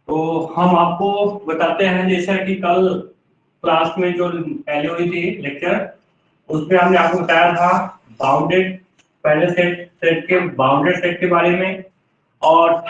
तो हम आपको बताते हैं, जैसा कि कल क्लास में जो पहले हुई थी लेक्चर, उसमें हमने आपको बताया था बाउंडेड, पहले सेट के बाउंडेड सेट के बारे में, और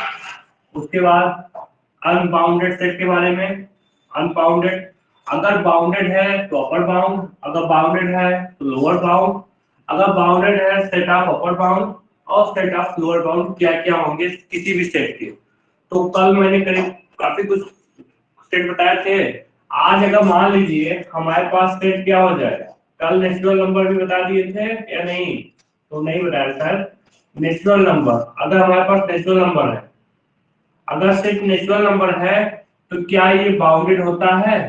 उसके बाद अनबाउंडेड सेट के बारे में। अनबाउंडेड, अगर बाउंडेड है तो अपर बाउंड, अगर बाउंडेड है तो लोअर बाउंड, अगर बाउंडेड है सेट ऑफ अपर बाउंड और सेट ऑफ लोअर बाउंड क्या क्या होंगे किसी भी सेट के। तो कल मैंने करीब काफी कुछ सेट बताए थे। आज अगर मान लीजिए हमारे पास सेट क्या हो जाए, कल नेचुरल नंबर भी बता दिए थे या नहीं, तो नहीं बताया सर। नेचुरल नंबर, अगर हमारे पास नेचुरल नंबर है, अगर सिर्फ नेचुरल नंबर है तो क्या ये बाउंडेड होता है?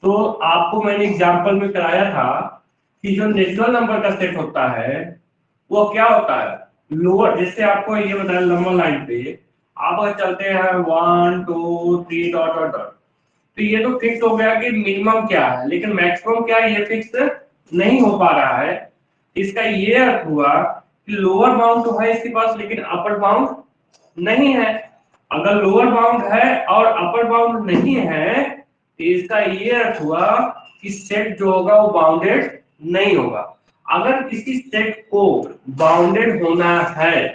तो आपको मैंने एग्जांपल में कराया था कि जो नेचुरल नंबर का सेट होता है वो क्या होता है, लोअर। जैसे आपको ये बताया नंबर लाइन पे आप अगर चलते हैं 1 2 3 डॉट डॉट डॉट, तो ये तो फिक्स हो गया कि मिनिमम क्या है, लेकिन मैक्सिमम क्या है ये फिक्स नहीं हो पा रहा है। इसका ये अर्थ हुआ कि लोअर बाउंड तो है इसके पास लेकिन अपर बाउंड नहीं है। अगर लोअर बाउंड है और अपर बाउंड नहीं है तो इसका ये अर्थ हुआ कि सेट जो होगा वो बाउंडेड नहीं होगा। अगर किसी सेट को बाउंडेड होना है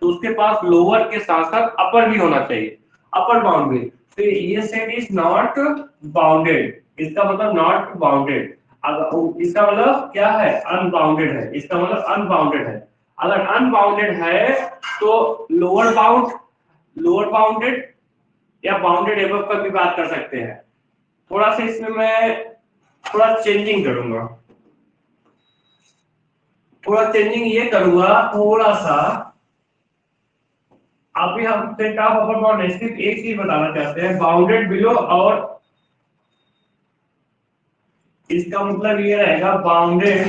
तो उसके पास लोअर के साथ साथ अपर भी होना चाहिए, अपर बाउंड भी। तो ये सेट इज नॉट बाउंडेड, इसका मतलब नॉट बाउंडेड। अगर इसका मतलब क्या है, अनबाउंडेड है, इसका मतलब अनबाउंडेड है। अगर अनबाउंडेड है तो लोअर बाउंड, लोअर बाउंडेड या बाउंडेड एबव का भी बात कर सकते हैं। थोड़ा सा इसमें मैं थोड़ा चेंजिंग करूंगा, थोड़ा चेंजिंग ये करूंगा थोड़ा सा। अभी हम सेट ऑफ अपर बाउंड सिर्फ एक चीज बताना चाहते हैं, बाउंडेड बिलो, और इसका मतलब ये रहेगा बाउंडेड,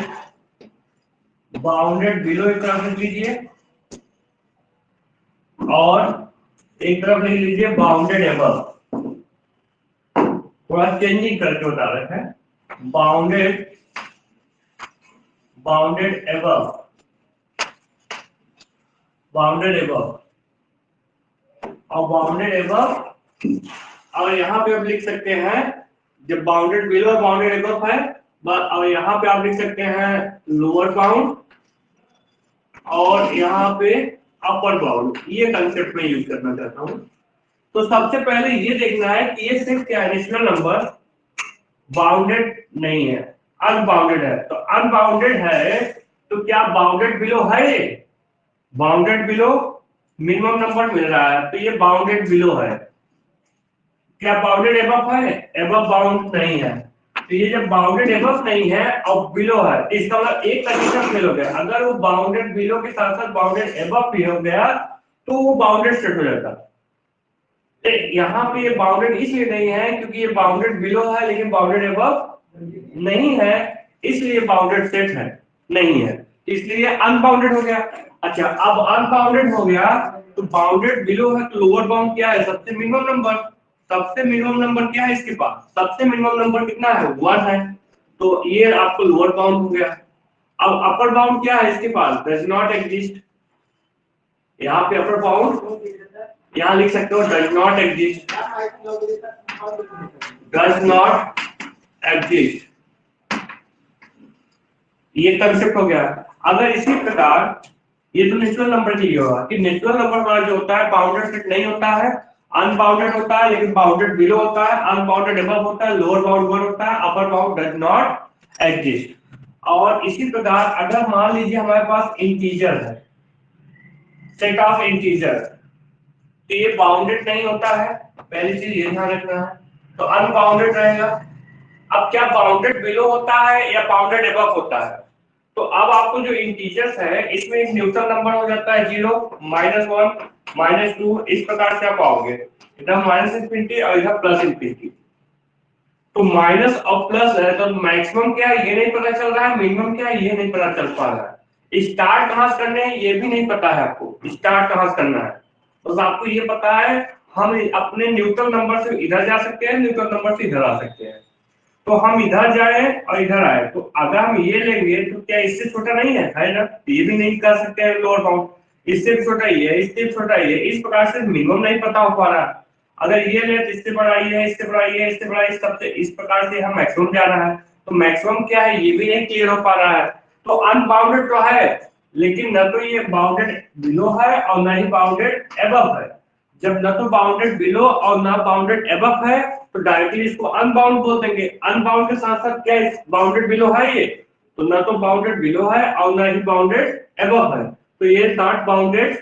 बाउंडेड बिलो एक तरफ लिख लीजिए और एक तरफ लिख लीजिए बाउंडेड एबव। थोड़ा चेंजिंग करके बता रहे हैं, bounded, bounded above, bounded above और बाउंडेड एबव। और यहाँ पे आप लिख सकते हैं जब बाउंडेड बिलो और बाउंडेड एबव है, और यहाँ पे आप लिख सकते हैं लोअर बाउंड और यहाँ पे अपर बाउंड। ये कंसेप्ट में यूज करना चाहता हूँ। तो सबसे पहले ये देखना है कि ये सिर्फ क्या है, नेचुरल नंबर बाउंडेड नहीं है, अनबाउंडेड है। तो अनबाउंडेड है तो क्या बाउंडेड बिलो है, ये बाउंडेड बिलो मिनिमम नंबर मिल रहा है तो ये बाउंडेड बिलो है। क्या बाउंडेड एबव है, एबव बाउंड नहीं है। तो ये जब बाउंडेड एबव नहीं है और बिलो है, इसका मतलब एक कंडीशन फेल हो गया। अगर वो बाउंडेड बिलो के साथ साथ बाउंडेड एबव भी हो गया तो वो बाउंडेड सेट हो जाता। यहाँ पे ये बाउंडेड इसलिए नहीं है क्योंकि ये बाउंडेड बिलो है लेकिन बाउंडेड एबव नहीं है, इसलिए बाउंडेड सेट है नहीं है, इसलिए अनबाउंडेड हो गया। अच्छा, अब अनबाउंडेड हो गया तो बाउंडेड बिलो है तो लोअर बाउंड क्या है, सबसे मिनिमम नंबर। सबसे मिनिमम नंबर क्या है इसके पास, सबसे मिनिमम नंबर कितना है, 1 है, तो ये आपको लोअर बाउंड हो गया। अब अपर बाउंड क्या है इसके पास, डज नॉट एग्जिस्ट। यहाँ पे अपर बाउंड यहाँ लिख सकते हो does not exist, does not exist. ये कंसेप्ट हो गया। अगर इसी प्रकार ये तो नेचुरल नंबर के लिए होगा कि नेचुरल नंबर हमारा जो होता है बाउंडेड सेट नहीं होता है, अनबाउंडेड होता है लेकिन बाउंडेड बिलो होता है, अनबाउंडेड अबव होता है, लोअर बाउंड 1 होता है, upper bound does not exist. और इसी प्रकार अगर मान लीजिए हमारे पास इंटीजर है, सेट ऑफ इंटीजर, तो ये बाउंडेड नहीं होता है, पहली चीज ये ध्यान रखना है, तो अनबाउंडेड रहेगा। अब क्या बाउंडेड बिलो होता है या बाउंडेड अबव होता है, तो अब आपको जो इंटीजर्स है इसमें एक न्यूट्रल नंबर हो जाता है 0, -1, -2, इस प्रकार से आप पाओगे, इधर -इंफिनिटी और इधर +इंफिनिटी। तो माइनस और प्लस है तो मैक्सिमम क्या है ये नहीं पता चल रहा है, मिनिमम क्या है ये नहीं पता चल पा रहा है, स्टार्ट कहां से करने हैं ये भी नहीं पता है आपको, स्टार्ट कहां से करना है। तो आपको ये पता है हम अपने न्यूट्रल नंबर से इधर जा सकते हैं, न्यूट्रल नंबर से इधर आ सकते हैं। तो हम इधर जाए और इधर आए, तो अगर हम ये लेंगे तो क्या इससे छोटा नहीं है ना, ये भी नहीं कर सकते हैं लोअर बाउंड, इससे भी छोटा ही है, इससे भी छोटा ही है, इस प्रकार से मिनिमम नहीं पता हो पा रहा। अगर ये ले तो इससे बड़ा ये है, इससे बड़ा ये है, इससे बड़ा इस सबसे, इस प्रकार से हम मैक्सिमम जा रहा है, तो मैक्सिमम क्या है ये भी नहीं क्लियर हो पा रहा है। तो अनबाउंडेड तो है, लेकिन न तो ये बाउंडेड बिलो है और ना ही बाउंडेड एबव है। जब न तो बाउंडेड बिलो और ना बाउंडेड एबव है तो डायरेक्टली इसको अनबाउंड बोल देंगे। अनबाउंड के साथ साथ क्या बाउंडेड बिलो है ये, तो ना तो बाउंडेड बिलो है और ना ही बाउंडेड एबव है, तो ये not bounded,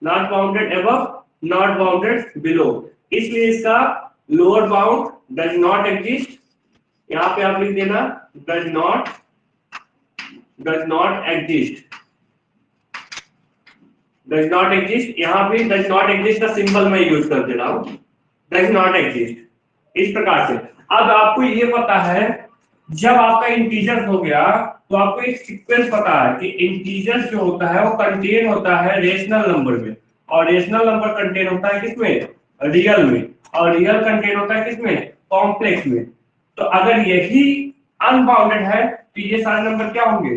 not bounded above, not bounded below, इसलिए इसका lower bound does not exist. यहां पे आप लिख देना does not exist, does not exist. यहां पे डज नॉट एग्जिस्ट का सिंबल मैं यूज कर दे रहा हूं, डज नॉट एग्जिस्ट इस प्रकार से। अब आपको ये पता है जब आपका इंटीजर्स हो गया तो आपको एक सीक्वेंस पता है कि इंटीजर्स जो होता है वो कंटेन होता है रेशनल नंबर में, और रेशनल नंबर कंटेन होता है किसमें, रियल में, और रियल कंटेन होता है किसमें, कॉम्प्लेक्स में। तो अगर यही अनबाउंडेड है तो ये सारे नंबर क्या होंगे,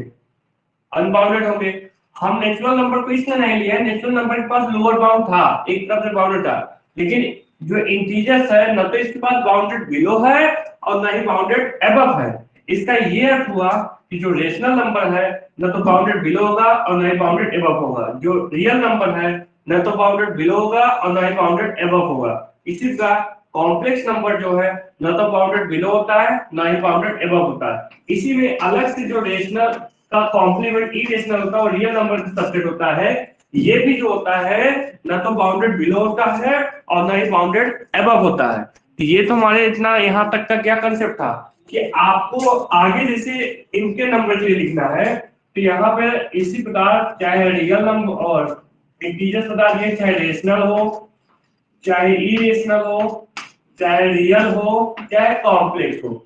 अनबाउंडेड होंगे। हम नेचुरल नंबर को इसलिए नहीं लिया, नेचुरल नंबर के पास लोअर बाउंड था, एक तरफ से बाउंडेड था, लेकिन जो इंटीजर्स है न तो इसके पास बाउंडेड बिलो है और ना ही बाउंडेड एबव है। इसका ये अर्थ हुआ कि जो रेशनल नंबर है न तो बाउंडेड बिलो होगा और ना ही बाउंडेड एबव होगा, जो रियल नंबर है न तो बाउंडेड बिलो होगा और ना ही बाउंडेड एबव होगा। इसी का कॉम्प्लेक्स नंबर जो है न तो बाउंडेड बिलो होता है ना ही बाउंडेड एबव होता है। इसी में अलग से जो रेशनल का कॉम्प्लीमेंट इरेशनल होता है और रियल नंबर का सबसेट होता है, ये भी जो होता है ना तो बाउंडेड बिलो होता है और ना ही बाउंडेड एबव होता है। ये तो हमारे इतना यहाँ तक का क्या कंसेप्ट था कि आपको आगे जैसे इनके नंबर के लिए लिखना है तो यहाँ पे इसी प्रकार चाहे रियल नंबर और इंटीजर्स बता दिए, चाहे रेशनल हो चाहे इरेशनल हो चाहे रियल हो चाहे कॉम्प्लेक्स हो,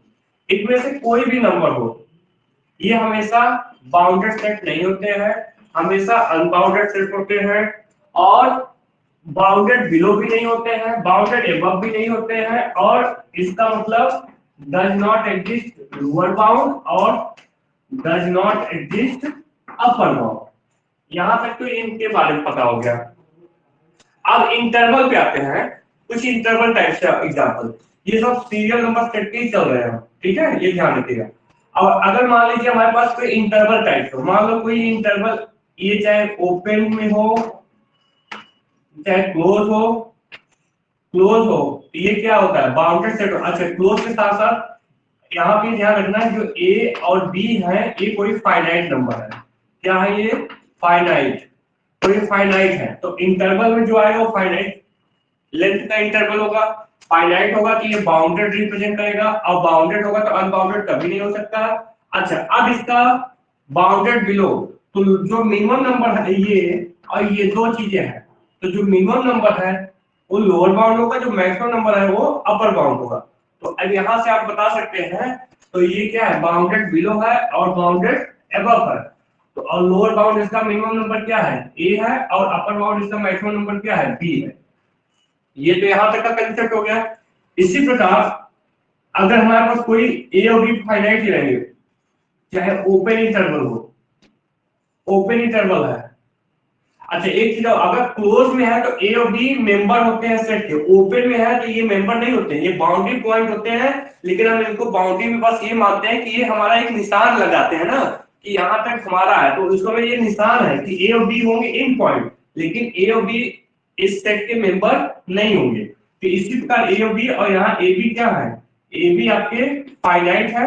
इनमें से कोई भी नंबर हो ये हमेशा बाउंडेड सेट नहीं होते हैं, हमेशा अनबाउंडेड सेट होते हैं, और बाउंडेड बिलो भी नहीं होते हैं, बाउंडेड एबव भी नहीं होते हैं, और इसका मतलब does not exist lower bound और does not exist upper bound. यहां तक तो इनके बारे में पता हो गया। अब इंटरवल पे आते हैं, कुछ इंटरवल टाइप से एग्जांपल, ये सब सीरियल नंबर सेट के ही चल रहे हैं, ठीक है, ये ध्यान रखिएगा। और अगर मान लीजिए हमारे पास कोई इंटरवल टाइप हो, मान लो कोई इंटरवल ये चाहे ओपन में हो चाहे क्लोज हो, ये क्या होता है बाउंडेड सेट। अच्छा, क्लोज के साथ साथ यहाँ पे ध्यान रखना है जो ए और बी है ये कोई फाइनाइट नंबर है। क्या है ये, फाइनाइट, तो ये फाइनाइट है, तो इंटरवल में जो आएगा वो फाइनाइट लेंथ का इंटरवल होगा, फाइनाइट होगा कि ये बाउंडेड रिप्रेजेंट करेगा, और बाउंडेड होगा तो अनबाउंडेड कभी नहीं हो सकता। अच्छा, अब इसका बाउंडेड बिलो, तो जो मिनिमम नंबर है ये और ये दो चीजें हैं, तो जो मिनिमम नंबर है वो लोअर बाउंड होगा, जो मैक्सिमम नंबर है वो अपर बाउंड होगा। तो अब यहां से आप बता सकते हैं तो ये क्या है, बाउंडेड बिलो है और बाउंडेड एबव है। तो और लोअर बाउंड इसका मिनिमम नंबर क्या है, ए है, और अपर बाउंड इसका मैक्सिमम नंबर क्या है, बी है। ये तो यहां तक का कंसेप्ट हो गया। इसी प्रकार अगर हमारे पास कोई ए और बी फाइनाइट ही रहेंगे, चाहे ओपन इंटरवल हो, ओपन इंटरवल है। अच्छा, एक चीज अगर क्लोज में है तो ए और बी मेंबर होते हैं सेट के, ओपन में है तो ये मेंबर नहीं होते, ये बाउंड्री पॉइंट होते हैं, लेकिन हम इनको बाउंड्री में बस ये मानते हैं कि ये हमारा एक निशान लगाते हैं ना कि यहाँ तक हमारा है, तो उसको में ये निशान है कि ए और बी होंगे इन पॉइंट, लेकिन ए और बी इस सेट के मेंबर नहीं होंगे। तो इसी प्रकार ए और बी, और यहाँ ए बी क्या है, ए बी आपके फाइनाइट है,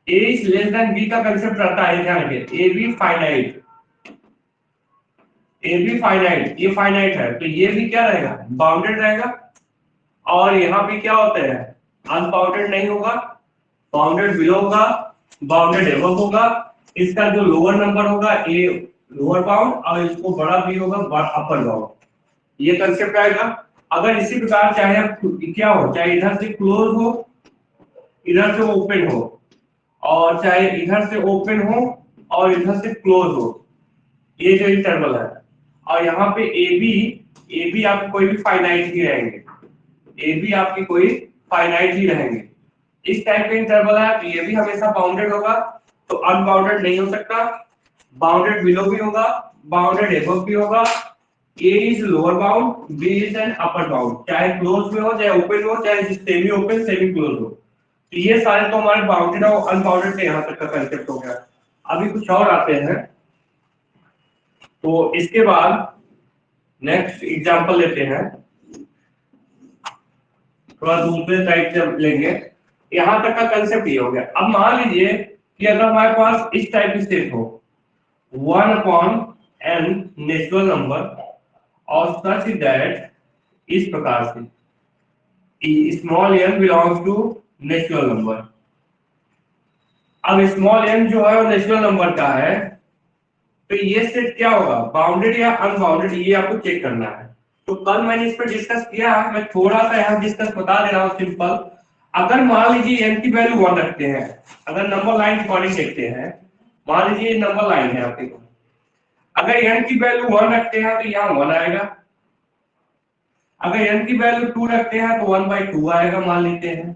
ए इज लेस देन बी का कंसेप्ट रहता है, ध्यान रखिए, A be finite, A be finite, ये फाइनाइट है तो ये भी क्या रहेगा, बाउंडेड रहेगा। और यहाँ पे क्या होता है, अनबाउंडेड नहीं होगा, बाउंडेड बिलो होगा, बाउंडेड एबव होगा। इसका जो लोअर नंबर होगा ए लोअर बाउंड, और इसको बड़ा बी होगा अपर बाउंड, ये कंसेप्ट आएगा। अगर इसी प्रकार चाहे क्या हो, चाहे इधर से क्लोज हो इधर से ओपन हो, और चाहे इधर से ओपन हो और इधर से क्लोज हो, ये जो इंटरवल है, और यहाँ पे ए बी आपके कोई भी फाइनाइट ही रहेंगे, ए बी आपके कोई फाइनाइट ही रहेंगे। इस टाइप का इंटरवल है तो ये भी हमेशा बाउंडेड होगा, तो अनबाउंडेड नहीं हो सकता। बाउंडेड बिलो भी होगा, बाउंडेड एबव भी होगा। A is lower bound, B is an upper bound, चाहे क्लोज में हो चाहे ओपन हो चाहे सेमी ओपन सेमी क्लोज हो। तो ये सारे तो हमारे बाउंडेड और अनबाउंडेड से यहाँ तक का कंसेप्ट हो गया। अभी कुछ और आते हैं, तो इसके बाद नेक्स्ट एग्जांपल लेते हैं, थोड़ा दूसरे साइड से लेंगे। यहाँ तक का कंसेप्ट ये हो गया। अब मान लीजिए कि अगर हमारे पास इस टाइप की स्टेट हो 1/n नेचुरल नंबर और सच दैट, इस प्रकार से small n belongs to natural number. अब स्मॉल n जो है वो नेचुरल नंबर का है, तो ये सेट क्या होगा, बाउंडेड या अनबाउंडेड, ये आपको चेक करना है। तो कल मैंने इस पर डिस्कस किया है, मैं थोड़ा सा यहाँ डिस्कस बता दे रहा हूँ सिंपल। अगर मान लीजिए n की वैल्यू 1 रखते हैं, अगर नंबर लाइन अकॉर्डिंग देखते हैं, मान लीजिए नंबर लाइन है आपके, अगर n की वैल्यू 1 रखते हैं तो यहाँ 1 आएगा। अगर n की वैल्यू 2 रखते हैं तो 1/2 आएगा मान लेते हैं,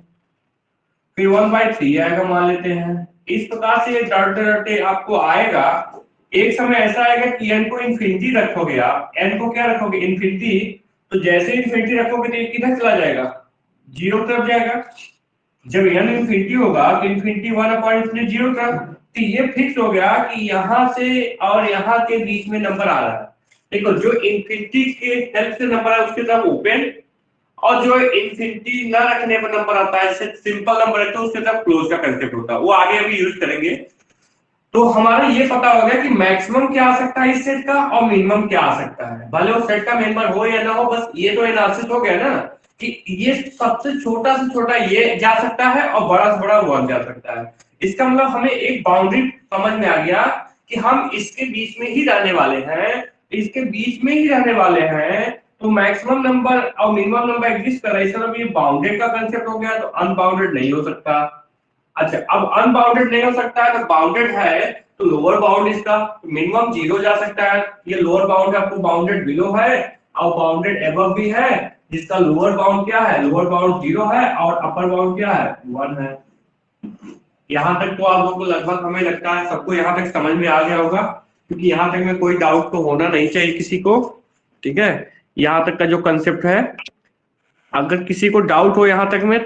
फिर 1/3 आएगा मान लेते हैं। इस प्रकार से डरते डरते आपको आएगा। एक समय ऐसा आएगा कि n को इन्फिनिटी रखोगे आप, n को क्या रखोगे इन्फिनिटी, तो जैसे इन्फिनिटी रखोगे तो ये किधर चला जाएगा, जीरो तरफ जाएगा। जब n इन्फिनिटी होगा तो इन्फिनिटी 1/∞ जीरो तरफ, तो ये फिक्स हो गया कि यहाँ से और यहाँ के बीच में नंबर आ रहा है। देखो जो इन्फिनिटी के हेल्प से नंबर है उसके तरफ ओपन, और जो इन्फिनिटी ना रखने पर नंबर आता है, जैसे सिंपल नंबर है तो उसके तरफ क्लोज का कंसेप्ट होता है, वो आगे अभी यूज करेंगे। तो हमारा ये पता हो गया कि मैक्सिमम क्या आ सकता है इस सेट का और मिनिमम क्या आ सकता है, भले वो सेट का मेंबर हो या ना हो, बस ये तो एनालिसिस हो गया ना कि ये सबसे छोटा से छोटा ये जा सकता है और बड़ा से बड़ा वन जा सकता है। इसका मतलब हमें एक बाउंड्री समझ में आ गया कि हम इसके बीच में ही रहने वाले हैं, इसके बीच में ही रहने वाले हैं, तो मैक्सिमम नंबर और मिनिमम नंबर एग्जिस्ट कर रहा है, इसका मतलब ये बाउंडेड का कंसेप्ट हो गया, तो अनबाउंडेड नहीं हो सकता। अच्छा, अब अनबाउंडेड नहीं हो सकता है तो बाउंडेड है, तो लोअर बाउंड इसका मिनिमम 0 जा सकता है। ये लोअर बाउंड आपको बाउंडेड बिलो है और बाउंडेड अबव भी है, जिसका लोअर बाउंड क्या है, लोअर बाउंड 0 है और अपर बाउंड क्या है 1 है। यहाँ तक तो आप लोगों को लगभग हमें लगता है सबको यहाँ तक समझ में आ गया होगा, क्योंकि यहाँ तक में कोई डाउट तो होना नहीं चाहिए किसी को। ठीक है, यहाँ तक का जो कंसेप्ट है, अगर किसी को डाउट हो यहाँ तक में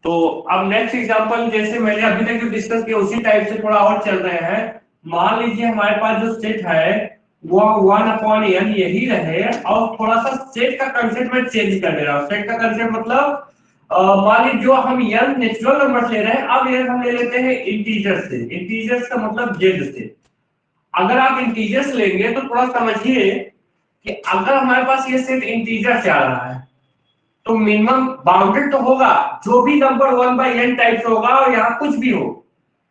तो अब नेक्स्ट एग्जांपल जैसे मैंने अभी तक जो डिस्कस किया उसी टाइप से थोड़ा और चल रहे हैं। मान लीजिए हमारे पास जो सेट है वो 1/n यही रहे, और थोड़ा सा सेट का कंसेप्ट में चेंज कर दे रहा हूँ। सेट का कंसेप्ट मतलब मान लीजिए जो हम n नेचुरल नंबर ले रहे हैं, अब ये हम ले लेते हैं इंटीजर से। इंटीजर्स का मतलब जेड से। अगर आप इंटीजर्स लेंगे तो थोड़ा समझिए कि अगर हमारे पास ये सेट इंटीजर से आ रहा है तो मिनिमम बाउंडेड तो होगा, जो भी नंबर 1/n टाइप से होगा और यहाँ कुछ भी हो,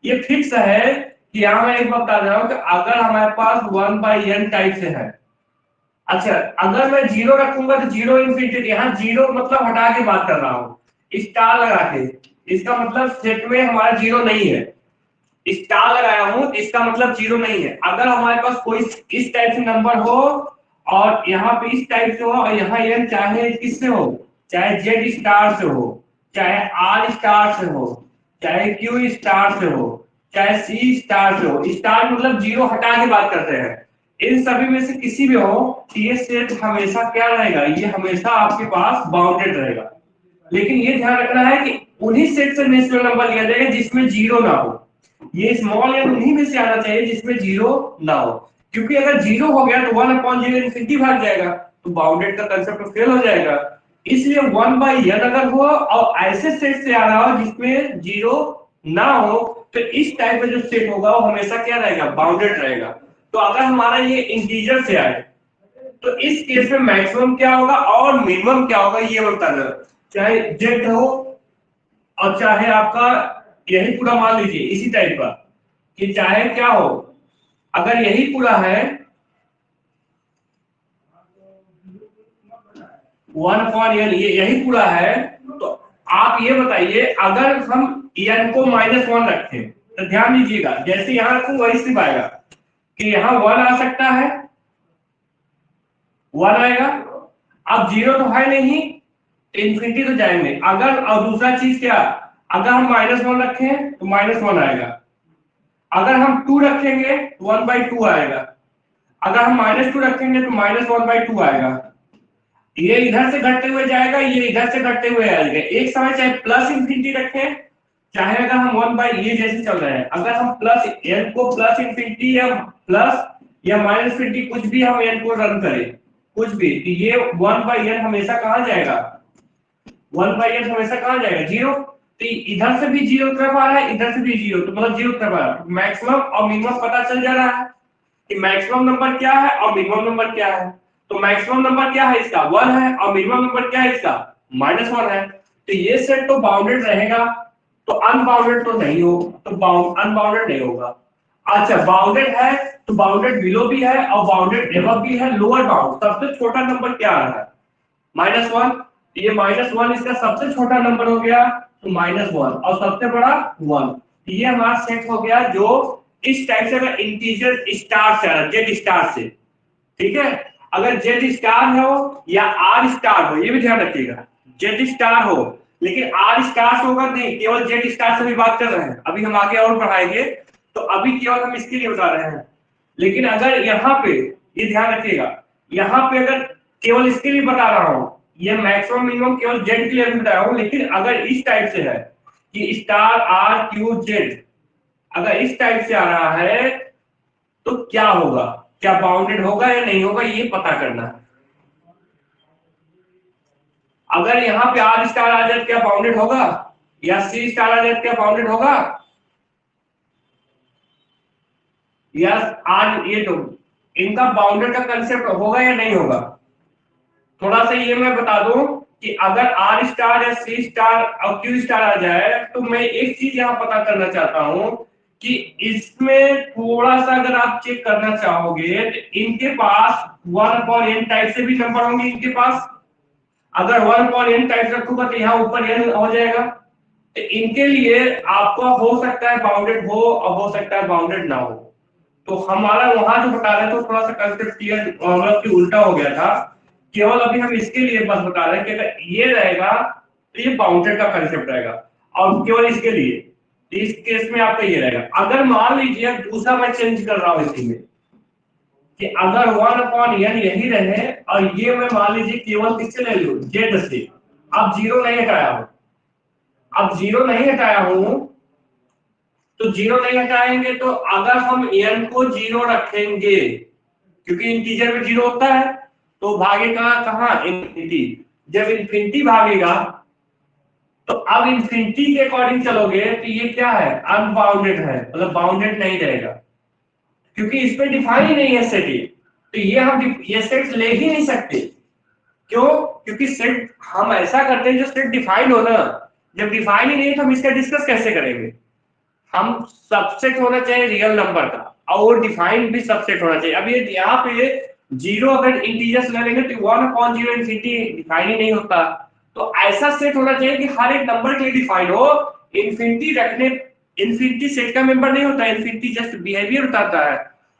ये फिक्स है कि यहाँ मैं एक बात बता रहा हूँ कि अगर हमारे पास 1/n टाइप से है, अच्छा अगर मैं 0 रखूंगा तो 0 इन्फिनिटी, यहाँ 0 मतलब हटा के बात कर रहा हूँ स्टार लगा के, इसका मतलब सेट में हमारा 0 नहीं है। स्टार लगाया हूँ इसका मतलब 0 नहीं है। अगर हमारे पास कोई इस टाइप से नंबर हो और यहाँ पे इस टाइप से हो और यहाँ n चाहे किससे हो, चाहे जेड स्टार से हो, चाहे आर स्टार से हो, चाहे क्यू स्टार से हो, चाहे सी स्टार से हो, स्टार मतलब 0 हटा के बात करते हैं, इन सभी में से किसी भी हो, ये सेट हमेशा क्या रहेगा, ये हमेशा आपके पास बाउंडेड रहेगा। लेकिन ये ध्यान रखना है कि उन्हीं सेट से नेचुरल नंबर लिया जाएगा जिसमें 0 ना हो। ये स्मॉल n उन्हीं में से आना चाहिए जिसमें 0 ना हो, क्योंकि अगर 0 हो गया तो 1/0 इनफिनिटी भाग जाएगा, तो बाउंडेड का कंसेप्ट फेल हो जाएगा। इसलिए 1/n अगर हो और ऐसे सेट से आ रहा हो जिसमें 0 ना हो, तो इस टाइप का जो सेट होगा वो हमेशा क्या रहेगा, बाउंडेड रहेगा। तो अगर हमारा ये इंटीजर से आए तो इस केस में मैक्सिमम क्या होगा और मिनिमम क्या होगा ये बताना, चाहे जेड हो और चाहे आपका यही पूरा मान लीजिए इसी टाइप का, कि चाहे क्या हो, अगर यही पूरा है 1/n ये यही पूरा है, तो आप ये बताइए अगर हम n को -1 रखें तो ध्यान दीजिएगा जैसे यहां रखूं वही सिर्फ आएगा कि यहाँ 1 आ सकता है, 1 आएगा। अब 0 तो है नहीं, इन्फिनिटी तो जाएंगे। अगर, और दूसरा चीज क्या, अगर हम -1 रखें तो -1 आएगा, अगर हम 2 रखेंगे तो 1/2 आएगा, अगर हम -2 रखेंगे तो -1/2 आएगा। ये इधर से घटते हुए जाएगा, ये इधर से घटते हुए आएगा। एक समय चाहे प्लस इन्फिनिटी रखें, चाहे अगर हम 1 ये जैसे चल रहे हैं, अगर हम प्लस n को प्लस इन्फिनिटी या प्लस या माइनस इन्फिनिटी कुछ भी हम n को रन करें, कुछ भी, तो ये 1/n हमेशा कहां जाएगा, 1/n हमेशा कहां जाएगा, 0। तो इधर से भी 0 तरफ आ रहा है, इधर से भी 0, तो मतलब 0 तरफ आ रहा है। मैक्सिमम और मिनिमम पता चल जा रहा है कि मैक्सिमम नंबर क्या है और मिनिमम नंबर क्या है। तो मैक्सिमम नंबर क्या है इसका 1 है, और मिनिमम नंबर क्या है इसका -1 है। तो ये सेट तो बाउंडेड रहेगा, तो अनबाउंडेड तो नहीं हो, तो अनबाउंडेड नहीं होगा। अच्छा, बाउंडेड है तो बाउंडेड बिलो भी है और बाउंडेड एबव भी है। लोअर बाउंड सबसे छोटा नंबर क्या आ रहा है, -1। ये -1 इसका सबसे छोटा नंबर हो गया, तो -1, और सबसे बड़ा 1। ये हमारा सेट हो गया जो इस टाइप से, अगर इंटीजर स्टार से आ रहा है, जेड स्टार से, ठीक है। अगर जेड स्टार हो या आर स्टार हो, ये भी ध्यान रखिएगा, जेड स्टार हो लेकिन आर स्टार से होगा नहीं, केवल जेड स्टार से भी बात कर रहे हैं, अभी हम आगे और बढ़ाएंगे, तो अभी केवल हम इसके लिए बता रहे हैं। लेकिन अगर यहाँ पे, ये ध्यान रखिएगा, यहाँ पे अगर केवल इसके लिए बता रहा हूँ, ये मैक्सिमम मिनिमम केवल जेड के लिए बताया हूँ, लेकिन अगर इस टाइप से है कि स्टार आर क्यू जेड, अगर इस टाइप से आ रहा है तो क्या होगा, क्या बाउंडेड होगा या नहीं होगा, ये पता करना है। अगर यहाँ पे आर स्टार आ जाए क्या बाउंडेड होगा, या सी स्टार आ जाए क्या बाउंडेड होगा, या आर, ये तो इनका बाउंडेड का कंसेप्ट होगा या नहीं होगा। थोड़ा सा ये मैं बता दूं कि अगर आर स्टार या सी स्टार और क्यू स्टार आ जाए, तो मैं एक चीज यहाँ पता करना चाहता हूँ कि इसमें थोड़ा सा अगर आप चेक करना चाहोगे तो इनके पास 1/n टाइप से भी नंबर होंगे इनके पास। अगर 1/n टाइप रखूंगा तो यहाँ ऊपर n हो जाएगा, तो इनके लिए आपका हो सकता है बाउंडेड हो और हो सकता है बाउंडेड ना हो। तो हमारा वहां जो बता रहे थे थोड़ा सा कंसेप्ट क्लियर, मतलब कि उल्टा हो गया था। केवल अभी हम इसके लिए बस बता रहे हैं कि अगर ये रहेगा तो ये बाउंडेड का कंसेप्ट रहेगा, और केवल इसके लिए, तो इस केस में आपका ये रहेगा। अगर मान लीजिए दूसरा मैं चेंज कर रहा हूं इसी में, कि अगर 1/n यही रहे और ये मैं मान लीजिए केवल किससे ले लूं, जेड से, अब जीरो नहीं हटाया हूं, अब जीरो नहीं हटाया हूं, तो जीरो नहीं हटाएंगे तो अगर हम n को 0 रखेंगे, क्योंकि इंटीजर में 0 होता है, तो भागेगा कहां, इन्फिनिटी। जब इन्फिनिटी भागेगा तो अब इन्फिनिटी के अकॉर्डिंग चलोगे तो ये क्या है, अनबाउंडेड है, मतलब बाउंडेड नहीं रहेगा, क्योंकि इसमें डिफाइन ही नहीं है सेट। तो ये हम ये सेट ले ही नहीं सकते। क्यों, क्योंकि सेट हम ऐसा करते हैं जो सेट डिफाइन हो ना, जब डिफाइन ही नहीं तो हम इसका डिस्कस कैसे करेंगे। हम सबसेट होना चाहिए रियल नंबर का, और डिफाइन भी सबसेट होना चाहिए। अब ये यहाँ पे 0 अगर इंटीजर्स ले लेंगे तो 1/0 इन्फिनिटी डिफाइन ही नहीं होता। तो ऐसा सेट होना चाहिए कि हर एक नंबर के लिए डिफाइन हो। इन्फिनिटी रखने, इन्फिनिटी सेट का मेंबर नहीं होता, इन्फिनिटी जस्ट बिहेवियर बताता है।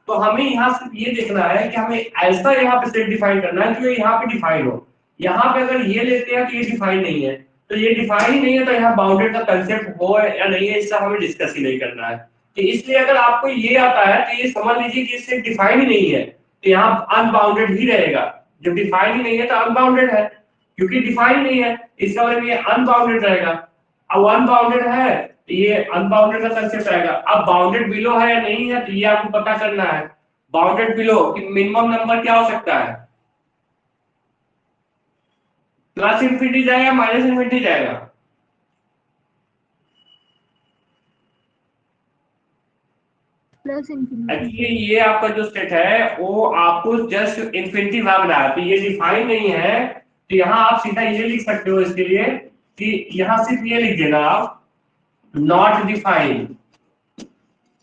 तो हमें यहाँ सिर्फ ये देखना है कि हमें ऐसा यहाँ पे सेट डिफाइन करना है कि यहाँ पे डिफाइन हो। यहाँ पे अगर ये लेते हैं तो ये डिफाइन नहीं है, तो ये डिफाइन ही नहीं है, तो यहाँ बाउंडेड का कंसेप्ट हो या नहीं है इसका हमें डिस्कस ही नहीं करना है। तो इसलिए अगर आपको ये आता है तो ये समझ लीजिए कि इससे डिफाइन ही नहीं है, तो यहाँ अनबाउंडेड ही रहेगा। जब डिफाइन ही नहीं है तो अनबाउंडेड है, क्योंकि डिफाइन ही नहीं है इसका मतलब ये अनबाउंडेड रहेगा। अब अनबाउंडेड है तो ये अनबाउंडेड का कंसेप्ट आएगा। अब बाउंडेड बिलो है या नहीं है तो ये आपको पता करना है। बाउंडेड बिलो कि मिनिमम नंबर क्या हो सकता है, प्लस इन्फिनिटी जाएगा माइनस इन्फिनिटी जाएगा, प्लस इन्फिनिटी। एक्चुअली ये आपका जो सेट है वो आपको जस्ट इन्फिनिटी भागना है, तो ये डिफाइन नहीं है। तो यहाँ आप सीधा ये लिख सकते हो इसके लिए कि यहाँ सिर्फ ये लिख देना आप, नॉट डिफाइन,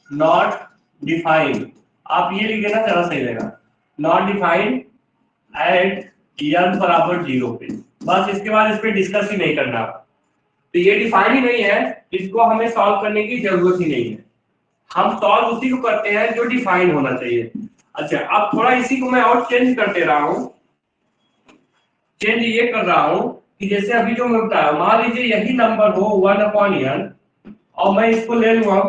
नॉट डिफाइन, आप ये लिख देना ज्यादा सही रहेगा, नॉट डिफाइन एट n बराबर 0 पे। बस इसके बाद इस पे डिस्कस ही नहीं करना। तो ये डिफाइन ही नहीं है, इसको हमें सॉल्व करने की जरूरत ही नहीं है। हम सॉल्व उसी को करते हैं जो डिफाइन होना चाहिए। अच्छा, अब थोड़ा इसी को मैं और चेंज कर दे रहा हूं, चेंज ये कर रहा हूं कि जैसे अभी जो मैं बताया, मान लीजिए यही नंबर हो 1/n और मैं इसको ले लूंगा,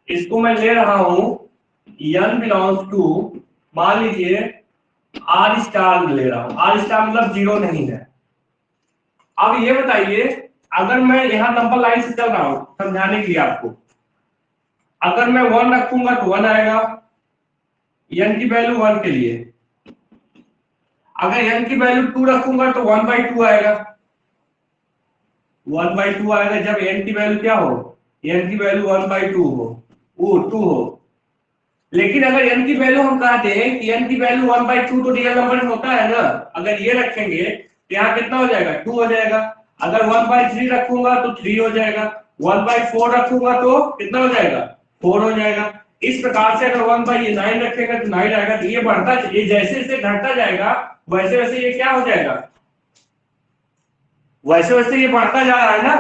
इसको मैं ले रहा हूं n बिलोंग्स टू, मान लीजिए r स्टार ले रहा हूं, r स्टार मतलब जीरो नहीं है। अब ये बताइए, अगर मैं यहाँ नंबर लाइन से चल रहा हूं समझाने के लिए आपको, अगर मैं 1 रखूंगा तो 1 आएगा n की वैल्यू 1 के लिए, अगर n की वैल्यू 2 रखूंगा तो 1/2 आएगा, 1/2 आएगा जब n की वैल्यू क्या हो, n की वैल्यू 1/2 हो, वो 2 हो। लेकिन अगर n की वैल्यू हम कहते हैं कि n की वैल्यू 1/2 तो रियल नंबर होता है ना, अगर ये रखेंगे तो यहाँ कितना हो जाएगा, 2 हो जाएगा। अगर 1/3 रखूंगा तो 3 हो जाएगा, 1/4 रखूंगा तो कितना हो जाएगा, 4 हो जाएगा। इस प्रकार से अगर 1/9 रखेगा तो 9 आएगा। तो ये बढ़ता, ये जैसे जैसे घटता जाएगा वैसे वैसे ये क्या हो जाएगा, वैसे वैसे ये बढ़ता जा रहा है ना।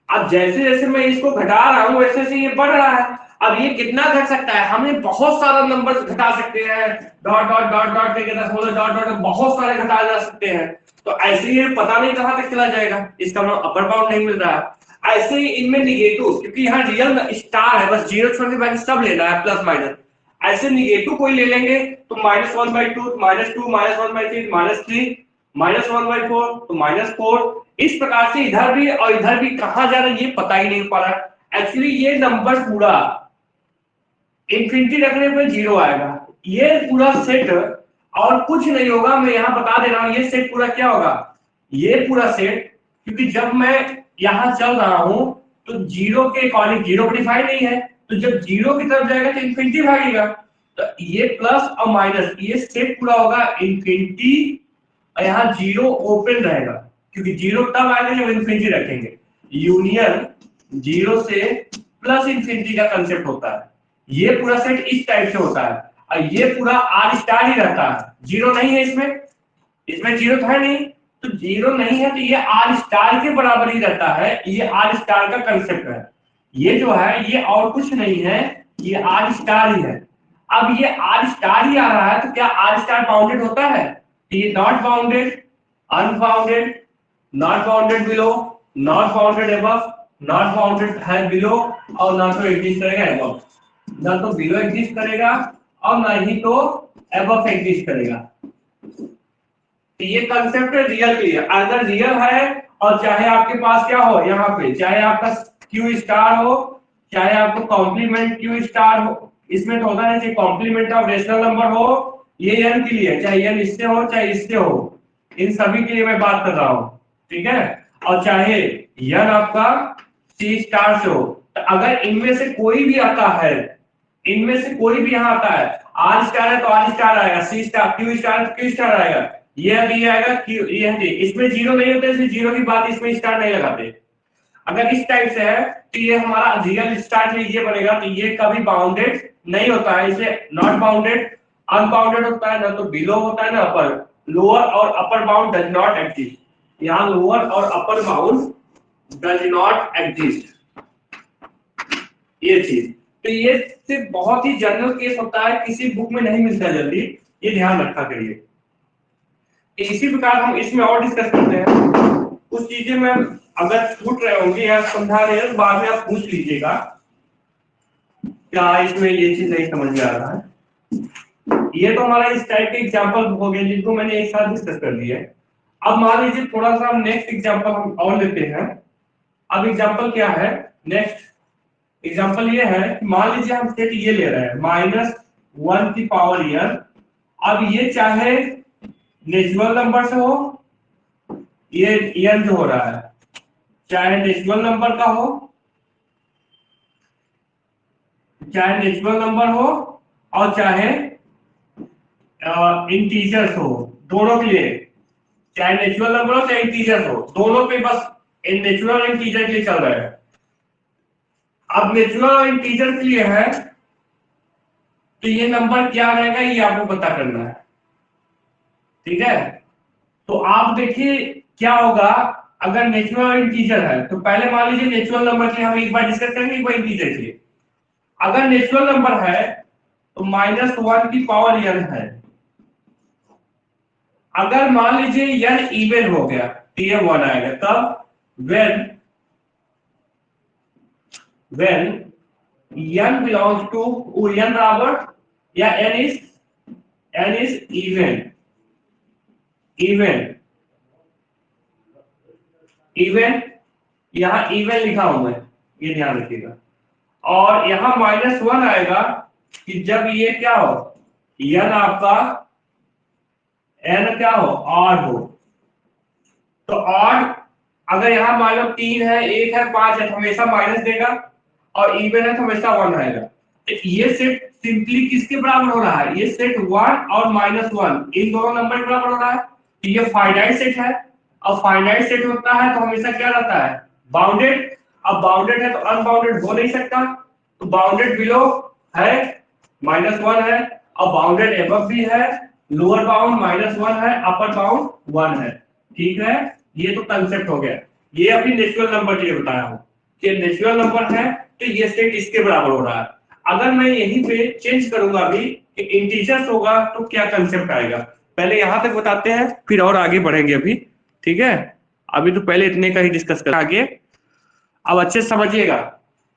अब जैसे जैसे मैं इसको घटा रहा हूं वैसे वैसे ये बढ़ रहा है। अब ये कितना घट सकता है, हमें बहुत सारा नंबर घटा सकते हैं, डॉट डॉट डॉट डॉट लेके 10 डॉट डॉट बहुत सारे घटा जा सकते हैं। तो ऐसे ही पता नहीं कहां तक चला जाएगा, इसका मतलब अपर बाउंड नहीं मिल रहा है। ऐसे ही इनमें निगेटिव, क्योंकि यहाँ रियल स्टार है, बस जीरो छोड़ के बाकी सब लेना है प्लस माइनस। ऐसे निगेटिव कोई ले लेंगे तो -1/2, -2, -1/3, -3, -1/4 तो -4। इस प्रकार से इधर भी और इधर भी कहां जा रहा है ये पता ही नहीं पड़ रहा। एक्चुअली ये नंबर पूरा इंफिनिटी रखने पे 0 आएगा, ये पूरा सेट और कुछ नहीं होगा। मैं यहाँ बता दे रहा हूँ ये सेट पूरा क्या होगा, ये पूरा सेट, क्योंकि जब मैं यहाँ चल रहा हूं तो जीरो के अकॉर्डिंग, जीरो को डिफाइन नहीं है, तो जब जीरो की तरफ जाएगा तो इंफिनिटी भागेगा। तो ये प्लस और माइनस, ये सेट पूरा होगा इंफिनिटी और यहाँ जीरो ओपन रहेगा, क्योंकि जीरो तब आएगा जब इंफिनिटी रखेंगे। यूनियन जीरो से प्लस इंफिनिटी का कंसेप्ट होता है। ये पूरा सेट इस टाइप से होता है और ये पूरा आर स्टार ही रहता है, जीरो नहीं है इसमें, इसमें जीरो तो है नहीं, तो जीरो नहीं है तो ये आर स्टार के बराबर ही रहता है। ये आर स्टार का कंसेप्ट है, ये जो है ये और कुछ नहीं है, ये आर स्टार ही है। अब ये आर स्टार ही आ रहा है तो क्या आर स्टार बाउंडेड होता है, तो ये not bounded, unbounded, not bounded below, not bounded above, not bounded है बिलो और ना तो एग्जिस्ट करेगा अबव, ना तो बिलो एग्जिस्ट करेगा और ना ही तो अबव एग्जिस्ट करेगा। तो ये कंसेप्ट रियल के लिए, अगर रियल है और चाहे आपके पास क्या हो यहाँ पे, चाहे आपका क्यू स्टार हो, चाहे आपको कॉम्प्लीमेंट क्यू स्टार हो, इसमें तो होता है कॉम्प्लीमेंट ऑफ रेशनल नंबर हो, ये n के लिए, चाहे n इससे हो चाहे इससे हो, इन सभी के लिए मैं बात कर रहा हूँ, ठीक है। और चाहे n आपका c स्टार से हो, तो अगर इनमें से कोई भी आता है, इनमें से कोई भी यहाँ आता है, r स्टार है तो r स्टार आएगा, c स्टार, q स्टार है तो q स्टार आएगा, ये अभी आएगा q, ये है, इसमें जीरो नहीं होते, इसलिए जीरो की बात इसमें स्टार नहीं लगाते। अगर इस टाइप से है तो ये हमारा रियल स्टार ये बनेगा, तो ये कभी बाउंडेड नहीं होता है, इसे नॉट बाउंडेड, अनबाउंडेड होता है, ना तो बिलो होता है ना अपर, लोअर और upper bound does not exist. यहाँ लोअर और upper bound does not exist, ये चीज। तो ये सिर्फ बहुत ही जनरल केस होता है, किसी बुक में नहीं मिलता जल्दी, ये ध्यान रखा करिए। इसी प्रकार हम इसमें और डिस्कस करते हैं कुछ चीजें में, अगर छूट रहे होंगे या समझा रहे हैं तो बाद में आप पूछ लीजिएगा क्या इसमें ये चीज नहीं समझ में आ रहा है। ये तो हमारा इस टाइप के एग्जांपल हो गए जिनको मैंने एक साथ डिस्कस कर दिया है। अब मान लीजिए थोड़ा सा हम नेक्स्ट एग्जांपल हम और लेते हैं। अब एग्जांपल क्या है, नेक्स्ट एग्जांपल ये है कि मान लीजिए हम सेट ये ले रहे हैं -1 की पावर n। अब ये चाहे नेचुरल नंबर से हो, ये n जो हो रहा है चाहे नेचुरल नंबर का हो, चाहे नेचुरल नंबर हो और चाहे इंटीजर्स हो, दोनों के लिए, चाहे नेचुरल नंबर हो चाहे इंटीजर्स हो, दोनों पे बस नेचुरल और इंटीजर के लिए चल रहा है। अब नेचुरल और इंटीजर के लिए है तो ये नंबर क्या रहेगा ये आपको पता करना है, ठीक है। तो आप देखिए क्या होगा अगर नेचुरल और इंटीजर है, तो पहले मान लीजिए नेचुरल नंबर के लिए हम एक बार डिस्कस करेंगे, एक बार इंटीजर के लिए। अगर नेचुरल नंबर है तो -1 की पावर n है। अगर मान लीजिए n इवन हो गया तो ये 1 आएगा। तब when n belongs to n बराबर या n is even यहाँ इवन लिखा हुआ है, ये ध्यान रखिएगा। और यहाँ -1 आएगा कि जब ये क्या हो, n आपका n क्या हो, ऑड हो। तो ऑड अगर यहाँ मान लो 3 है, 1 है, 5 है तो हमेशा माइनस देगा, और इवन है तो हमेशा 1 आएगा। तो ये सेट सिंपली किसके बराबर हो रहा है, ये सेट 1 और -1 इन दोनों नंबर के बराबर हो रहा है। तो ये फाइनाइट सेट है, और फाइनाइट सेट होता है तो हमेशा क्या रहता है, बाउंडेड। अब बाउंडेड है तो अनबाउंडेड हो नहीं सकता, तो बाउंडेड बिलो है -1 है, और बाउंडेड एबव भी है, लोअर बाउंड -1 है, अपर बाउंड 1 है। ठीक है, ये तो कंसेप्ट हो गया। ये अभी नेचुरल नंबर के लिए बताया हूं कि नेचुरल नंबर है तो ये सेट इसके बराबर हो रहा है। अगर मैं यहीं पे चेंज करूंगा अभी कि इंटीजर्स होगा तो क्या कंसेप्ट आएगा, पहले यहां तक बताते हैं फिर और आगे बढ़ेंगे अभी। ठीक है, अभी तो पहले इतने का ही डिस्कस कर आगे। अब अच्छे से समझिएगा।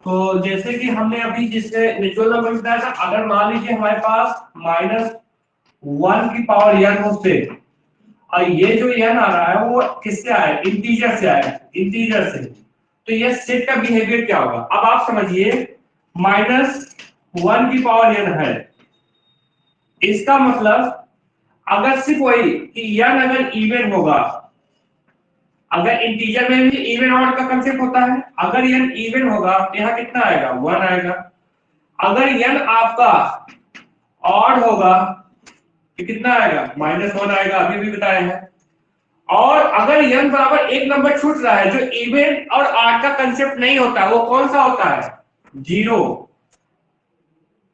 तो जैसे कि हमने अभी जिससे नेचुरल नंबर बताया था, अगर मान लीजिए हमारे पास -1 की पावर n हो से, और ये जो n आ रहा है वो किससे आया, इंटीजर से आया, इंटीजर से। तो ये सेट का बिहेवियर क्या होगा, अब आप समझिए। -1 की पावर n है, इसका मतलब अगर सिर्फ वही कि n अगर इवन होगा, अगर इंटीजर में भी इवन ऑड का कंसेप्ट होता है, अगर n इवन होगा तो यहाँ कितना आएगा, 1 आएगा। अगर n आपका ऑड होगा तो कितना आएगा, -1 आएगा, अभी भी बताया है। और अगर n बराबर एक नंबर छूट रहा है जो इवन और ऑड का कंसेप्ट नहीं होता, वो कौन सा होता है, 0।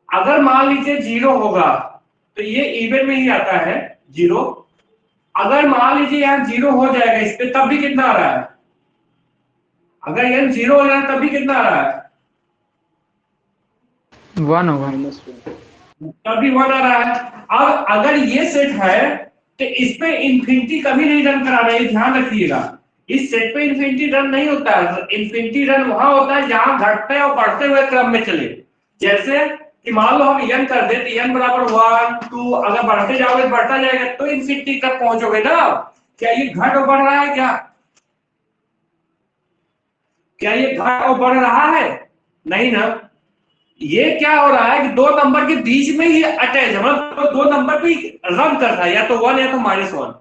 अगर मान लीजिए 0 होगा तो ये इवन में ही आता है 0। अगर मान लीजिए यहाँ 0 हो जाएगा इस पे, तब भी कितना आ रहा है, अगर n 0 हो जाए तब भी कितना आ रहा है, 1 होगा, तब भी 1 आ रहा है। अब अगर ये सेट है तो इस पे इंफिनिटी कभी नहीं रन कराना, ये ध्यान रखिएगा। इस सेट पे इंफिनिटी रन नहीं होता है, इंफिनिटी रन वहां होता है जहां घटते और बढ़ते हुए क्रम में चले। जैसे कि मान लो हम n कर दे तो n बराबर 1 2, अगर बढ़ते जाओगे बढ़ता जाएगा तो इंफिनिटी तक पहुंचोगे ना। क्या ये घट और बढ़ रहा है, क्या ये घट और बढ़ रहा है, नहीं ना। ये क्या हो रहा है कि दो नंबर के बीच में ही अटैच, मतलब तो दो नंबर पे रन कर रहा है, या तो 1 या तो -1।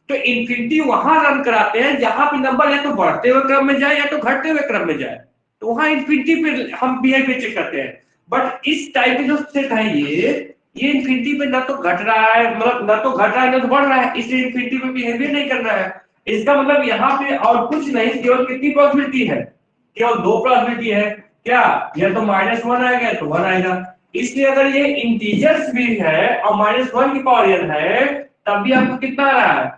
तो इंफिनिटी वहां रन कराते हैं जहां पे नंबर या तो बढ़ते हुए क्रम में जाए या तो घटते हुए क्रम में जाए, तो वहां इंफिनिटी पे हम बिहेवियर चेक करते हैं। बट इस टाइप के जो सेट है ये इंफिनिटी पे ना तो घट रहा है, मतलब ना तो घट रहा है ना तो बढ़ रहा है, इसलिए इंफिनिटी पे बिहेवियर नहीं कर रहा है। इसका मतलब यहाँ पे और कुछ नहीं, केवल कितनी पॉसिबिलिटी है, केवल 2 पॉसिबिलिटी है। क्या, या तो -1 आएगा या तो 1 आएगा। इसलिए अगर ये इंटीजर्स भी है और -1 की पावर n है, तब भी आपको कितना आ रहा है,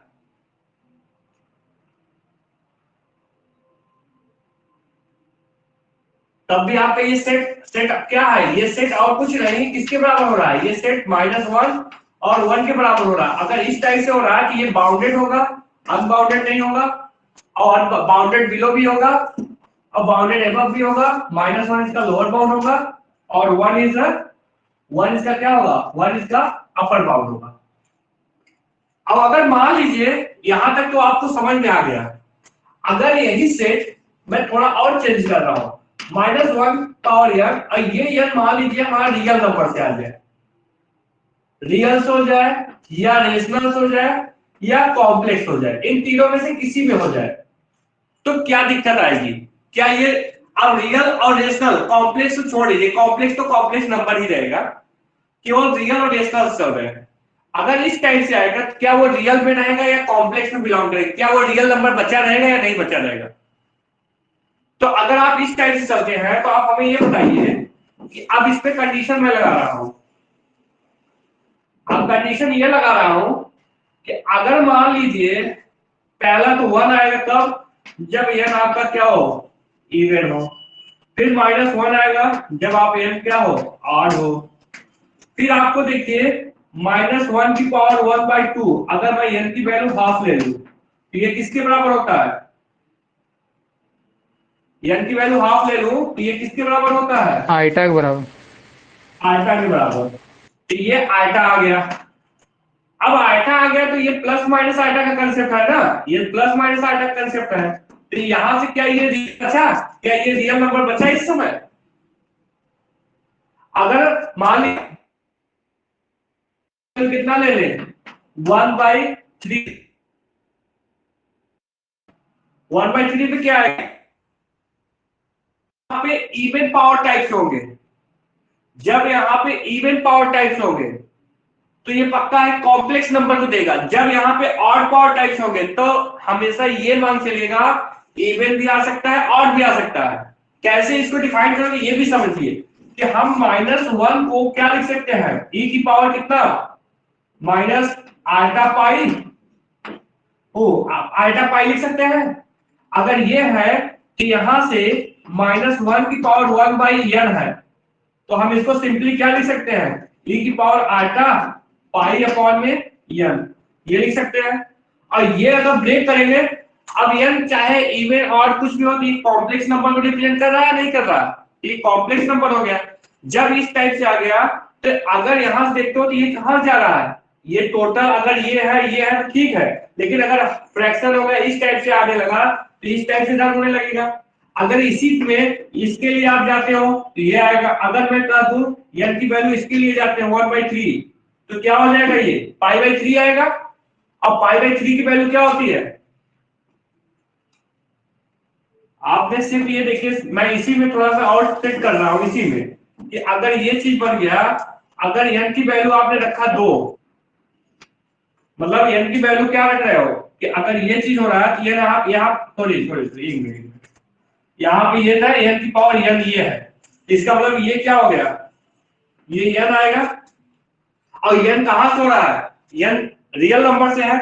तब भी आपका ये सेट क्या है, ये सेट और कुछ नहीं, किसके बराबर हो रहा है, ये सेट -1 और 1 के बराबर हो रहा है। अगर इस टाइप से हो रहा है कि ये बाउंडेड होगा, अनबाउंडेड नहीं होगा, और बाउंडेड बिलो भी होगा और बाउंडेड एबव भी होगा, -1 इसका लोअर बाउंड होगा, और 1 इसका क्या होगा, 1 इसका अपर बाउंड होगा। अब अगर मान लीजिए यहां तक तो आपको समझ में आ गया, अगर यही सेट मैं थोड़ा और चेंज कर रहा हूं, -1 पावर n, और ये n मान लीजिए हमारा रियल नंबर से आ जाए, रियल हो जाए या रेशनल हो जाए या कॉम्प्लेक्स हो जाए, इन तीनों में से किसी में हो जाए, तो क्या दिक्कत आएगी, क्या ये अब रियल और रेशनल, कॉम्प्लेक्स तो छोड़ दीजिए, कॉम्प्लेक्स तो कॉम्प्लेक्स नंबर ही रहेगा, केवल रियल और रेशनल चल रहे हैं। अगर इस टाइप से आएगा तो क्या वो रियल में रहेगा या कॉम्प्लेक्स में बिलोंग करेगा, क्या वो रियल नंबर बचा रहेगा या नहीं बचा रहेगा। तो अगर आप इस टाइप से चलते हैं तो आप हमें ये बताइए कि अब इस पे कंडीशन मैं लगा रहा हूं, अब कंडीशन ये लगा रहा हूं कि अगर मान लीजिए पहला तो 1 आएगा, कब, जब n आपका क्या हो, इवन हो। फिर -1 आएगा जब आप n क्या हो, ऑड हो। फिर आपको देखिए -1 की पावर 1/2 अगर मैं n की वैल्यू हाफ ले लूं तो ये किसके बराबर होता है? n की वैल्यू हाफ ले लूं तो ये किसके बराबर होता है? आइटा के बराबर। आयटा के बराबर। तो ये आयटा आ गया। अब आयटा आ गया तो ये प्लस माइनस आयटा का कंसेप्ट है ना, ये प्लस माइनस आयटा का कंसेप्ट है। तो यहां से क्या ये बचा, क्या ये रियल नंबर बचा इस समय? अगर मान लीजिए कितना ले ले 1/3, 1/3 पे क्या है, यहाँ पे इवन पावर टाइप्स होंगे। जब यहाँ पे इवन पावर टाइप्स होंगे तो ये पक्का है कॉम्प्लेक्स नंबर को देगा। जब यहाँ पे ऑड पावर टाइप्स होंगे तो हमेशा ये मान चलेगा इवन भी आ सकता है ऑड भी आ सकता है। कैसे इसको डिफाइन करोगे ये भी समझिए कि हम -1 को क्या लिख सकते हैं, e की पावर कितना माइनस आल्टा पाई आल्टा पाई लिख सकते हैं। अगर ये है कि यहां से -1 की पावर 1/n है तो हम इसको सिंपली क्या लिख सकते हैं, e की पावर आल्टा पाई अपॉन में n, ये लिख सकते हैं। और ये अगर ब्रेक करेंगे, अब n चाहे इवन और कुछ भी हो तो ये कॉम्प्लेक्स नंबर को रिप्रेजेंट कर रहा है नहीं कर रहा, ये कॉम्प्लेक्स नंबर हो गया। जब इस टाइप से आ गया तो अगर यहां से देखते हो तो ये कहां जा रहा है, ये टोटल अगर ये है तो ठीक है, लेकिन अगर फ्रैक्शन हो गया इस टाइप से आने लगा तो इस टाइप से रन होने लगेगा। अगर इसी में इसके लिए आप जाते हो तो ये आएगा। अगर मैं कह दूं n की वैल्यू इसके लिए जाते हैं 1/3 तो क्या हो जाएगा, ये π/3 आएगा। अब π/3 की वैल्यू क्या होती है, आपने सिर्फ ये देखिए, मैं इसी में थोड़ा सा और सेट कर रहा हूं इसी में कि अगर ये चीज बन गया, अगर n की वैल्यू आपने रखा 2, मतलब n की वैल्यू क्या रख रहे हो कि अगर ये चीज हो रहा है तो ये यहाँ थोड़ी एक मिनट, यहाँ पे ये था n की पावर n ये है, इसका मतलब ये क्या हो गया, ये n आएगा। और n कहां से हो रहा है, n रियल नंबर से है।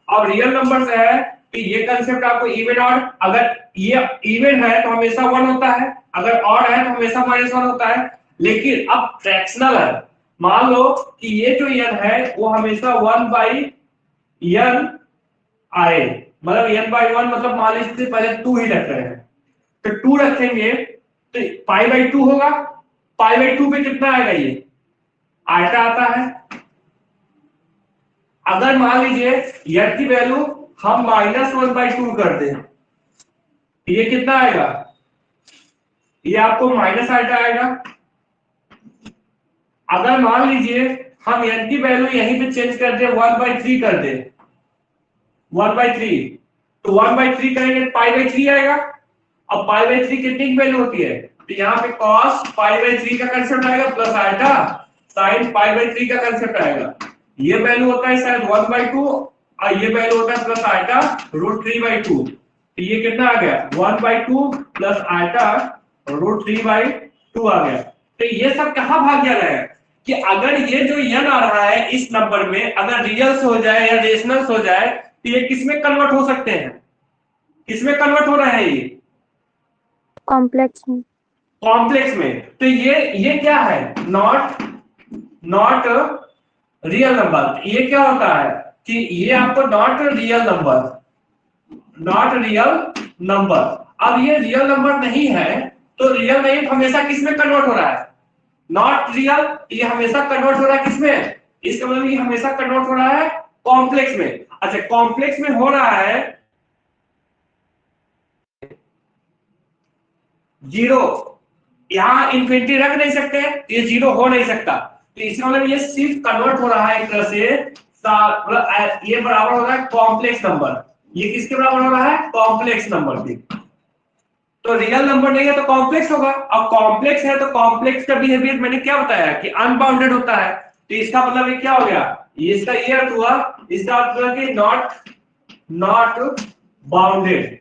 अब रियल नंबर से है तो ये कंसेप्ट आपको इवन ऑड, अगर ये इवन है तो हमेशा 1 होता है, अगर ऑड है तो हमेशा -1 होता है। लेकिन अब फ्रैक्शनल है, मान लो कि ये जो n है वो हमेशा 1/n आए, मतलब n/1, मतलब मान लीजिए पहले 2 ही रख रहे हैं तो 2 रखेंगे तो π/2 होगा। π/2 पे कितना आएगा, ये आयटा आता है। अगर मान लीजिए n की वैल्यू हम -1/2 कर दें ये कितना आएगा, ये आपको माइनस आयटा आएगा। अगर मान लीजिए हम n की वैल्यू यहीं पे चेंज कर दे 1/3 कर दे 1/3 तो 1/3 करेंगे π/3 आएगा। अब π/3 कितनी की वैल्यू होती है, तो यहाँ पे cos π/3 का कंसेप्ट आएगा प्लस आयटा sin π/3 का कंसेप्ट आएगा। ये वैल्यू होता है शायद 1/2 और ये वैल्यू होता है प्लस आयटा √3/2। तो ये कितना आ गया 1/2 प्लस आयटा √3/2 आ गया। तो ये सब कहां भाग जा रहा है कि अगर ये जो n आ रहा है इस नंबर में अगर रियल्स हो जाए या रेशनल्स हो जाए तो ये किसमें कन्वर्ट हो सकते हैं, किसमें कन्वर्ट हो रहा है, ये कॉम्प्लेक्स में। कॉम्प्लेक्स में। तो ये क्या है, नॉट रियल नंबर। ये क्या होता है कि ये आपको नॉट रियल नंबर। अब ये रियल नंबर नहीं है तो रियल नहीं हमेशा किसमें कन्वर्ट हो रहा है, नॉट रियल, ये हमेशा कन्वर्ट हो रहा है किसमें, इसका मतलब ये हमेशा कन्वर्ट हो रहा है कॉम्प्लेक्स में। अच्छा कॉम्प्लेक्स में हो रहा है 0, यहां इंफिनिटी रख नहीं सकते, ये 0 हो नहीं सकता। तो इसका मतलब ये सिर्फ कन्वर्ट हो रहा है एक तरह से, ये बराबर हो रहा है कॉम्प्लेक्स नंबर। ये किसके बराबर हो रहा है, कॉम्प्लेक्स नंबर के। तो रियल नंबर नहीं है तो कॉम्प्लेक्स होगा। अब कॉम्प्लेक्स है तो कॉम्प्लेक्स का बिहेवियर मैंने क्या बताया कि अनबाउंडेड होता है। तो इसका मतलब ये क्या हो गया, इसका ये अर्थ हुआ, इसका अर्थ हुआ कि नॉट बाउंडेड,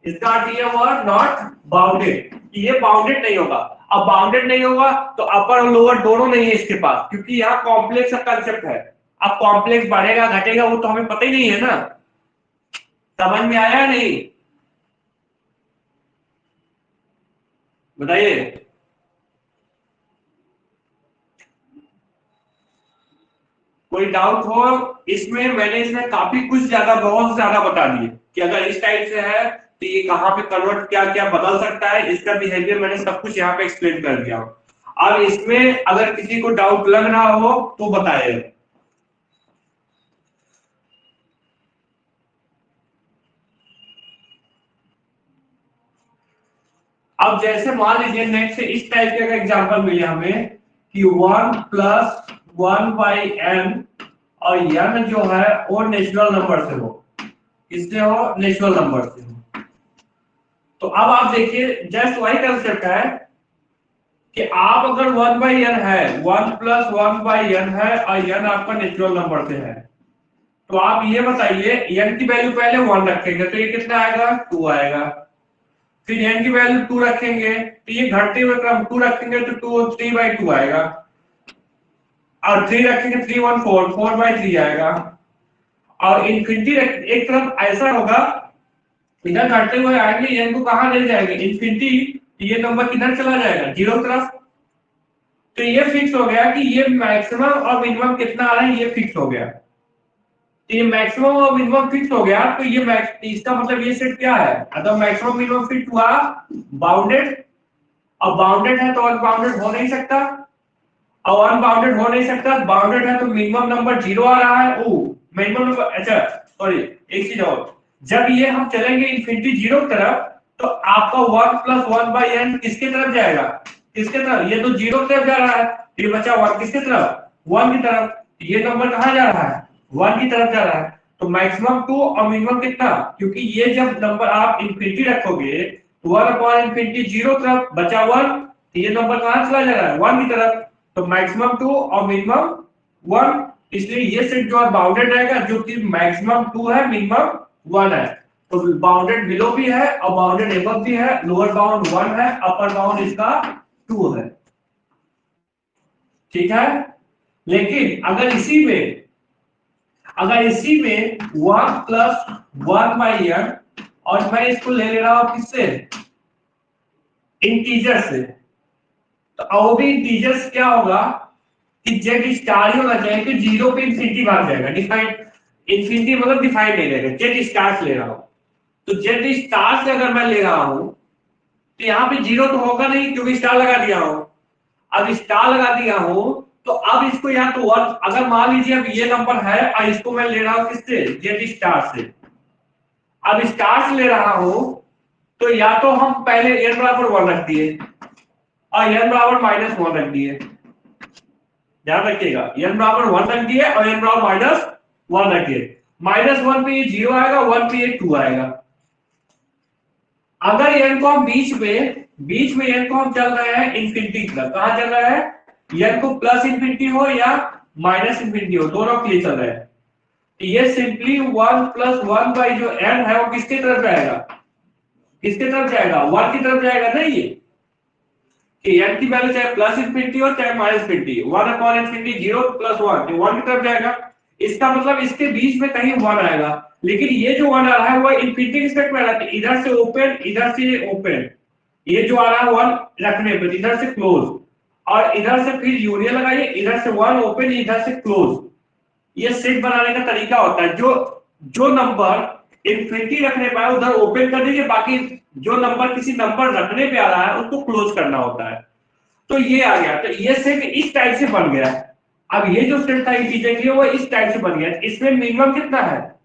इसका अर्थ ये हुआ नॉट बाउंडेड, ये बाउंडेड नहीं होगा। अब बाउंडेड नहीं होगा तो अपर और लोअर दोनों नहीं है इसके पास, क्योंकि यहाँ कॉम्प्लेक्स का कंसेप्ट है। अब कॉम्प्लेक्स बढ़ेगा घटेगा वो तो हमें पता ही नहीं है ना, समझ में आया नहीं, बताइए। कोई डाउट हो इसमें? मैंने इसमें काफी कुछ ज्यादा, बहुत ज्यादा बता दिए कि अगर इस टाइप से है तो ये कहाँ पे कन्वर्ट, क्या क्या बदल सकता है, इसका बिहेवियर मैंने सब कुछ यहाँ पे एक्सप्लेन कर दिया। अब इसमें अगर किसी को डाउट लग रहा हो तो बताइए। अब जैसे मान लीजिए नेक्स्ट इस टाइप का एग्जांपल मिले हमें कि 1 प्लस 1 बाई एन, और एन जो है वो नेचुरल नंबर से हो, किससे हो? नेचुरल नंबर से हो। तो अब आप देखिए जस्ट वही कंसेप्ट है कि आप अगर 1 बाई एन है, 1 प्लस 1 बाई एन है और एन आपका नेचुरल नंबर से है, तो आप ये बताइए एन की वैल्यू पहले 1 रखेंगे तो ये कितना आएगा? 2 आएगा। फिर एन की वैल्यू 2 रखेंगे तो ये घटते हुए क्रम 2 रखेंगे तो 2 3/2 आएगा, और 3 रखेंगे 3 1 4 4/3 आएगा। और इन्फिनिटी एक तरफ ऐसा होगा, इधर घटते हुए आएंगे, एन को कहां ले जाएंगे? इन्फिनिटी, ये नंबर किधर चला जाएगा? 0 तरफ। तो ये फिक्स हो गया कि ये मैक्सिमम और मिनिमम कितना आ रहा है, ये फिक्स हो गया। तो ये मैक्सिमम और मिनिमम फिक्स हो गया, तो ये इसका मतलब ये सेट क्या है? अगर मैक्सिमम मिनिमम फिक्स हुआ बाउंडेड, अब बाउंडेड है तो अनबाउंडेड हो नहीं सकता, और अनबाउंडेड हो नहीं सकता, बाउंडेड है तो मिनिमम नंबर 0 आ रहा है। ओ मिनिमम नंबर, अच्छा सॉरी एक चीज और, जब ये हम चलेंगे इन्फिनिटी 0 की तरफ तो आपका 1 प्लस 1 बाई एन किसके तरफ जाएगा? किसके तरफ? ये तो 0 की तरफ जा रहा है, ये बचा 1 किसके तरफ? 1 की तरफ। ये नंबर कहां जा रहा है? 1 की तरफ जा रहा है। तो मैक्सिमम 2 और मिनिमम कितना? क्योंकि ये जब नंबर आप इन्फिनिटी रखोगे तो 1 अपॉन इन्फिनिटी 0 तरफ बचा 1, तो ये नंबर कहां चला जा रहा है? 1 की तरफ। तो मैक्सिमम 2 और मिनिमम 1, इसलिए ये सेट जो है बाउंडेड रहेगा, जो कि मैक्सिमम 2 है मिनिमम 1 है। तो बाउंडेड बिलो भी है और बाउंडेड एबव भी है, लोअर बाउंड 1 है, अपर बाउंड इसका 2 है। ठीक है। लेकिन अगर इसी में 1 प्लस 1 बाई एन, और मैं इसको ले रहा हूं किससे? इंटीजर से, तो और भी इंटीजर्स क्या होगा कि जेड स्टार ही होना चाहिए, कि 0 पे इंफिनिटी भाग जाएगा। डिफाइंड इंफिनिटी मतलब डिफाइंड नहीं रहेगा, जेड स्टार से ले रहा हूं, तो जेड स्टार से अगर मैं ले रहा हूं तो यहाँ पे 0 तो होगा नहीं क्योंकि स्टार लगा दिया हूं। अब स्टार लगा दिया हूं तो अब इसको या तो 1, अगर मान लीजिए अब ये नंबर है और इसको मैं ले रहा हूं किससे? जेड स्टार से। अब स्टार से ले रहा हूं तो या तो हम पहले n बराबर 1 रख दिए और n बराबर -1 रख दिए, ध्यान रखिएगा, n बराबर 1 रख दिए और n बराबर -1 रख दिए। -1 पे ये 0 आएगा, 1 पे ये 2 आएगा। अगर n को हम बीच में n को हम चल रहे हैं इन्फिनिटी की तरफ, कहां चल रहा है? n को प्लस इन्फिनिटी हो या माइनस इन्फिनिटी हो, दोनों के लिए चल रहा है। ये सिंपली 1 प्लस 1 बाई जो n है वो किसके तरफ जाएगा? किसके तरफ जाएगा? 1 की तरफ जाएगा ना। ये कि n की वैल्यू चाहे प्लस इन्फिनिटी हो चाहे minus infinity, 1 upon infinity 0 plus 1, ये 1 की तरफ जाएगा। इसका मतलब इसके बीच में कहीं 1 आएगा, लेकिन ये जो 1 आ रहा है वो इन्फिनिटी के रिस्पेक्ट में आ रहा है, इधर से ओपन इधर से ओपन, ये जो आ रहा है 1 रखने पर इधर से क्लोज, और इधर से फिर यूनियन लगाइए, इधर से 1 ओपन इधर से क्लोज। ये सेट बनाने का तरीका होता है, जो नंबर इन्फिनिटी रखने पर उधर ओपन कर दीजिए, बाकी जो नंबर किसी नंबर रखने पे आ रहा है उसको क्लोज करना होता है। तो ये आ गया, तो ये सेट इस टाइप से बन गया। अब ये जो सेट था इंटीजर के लिए वो इस टाइप से बन गया। इसमें मिनिमम कितना है?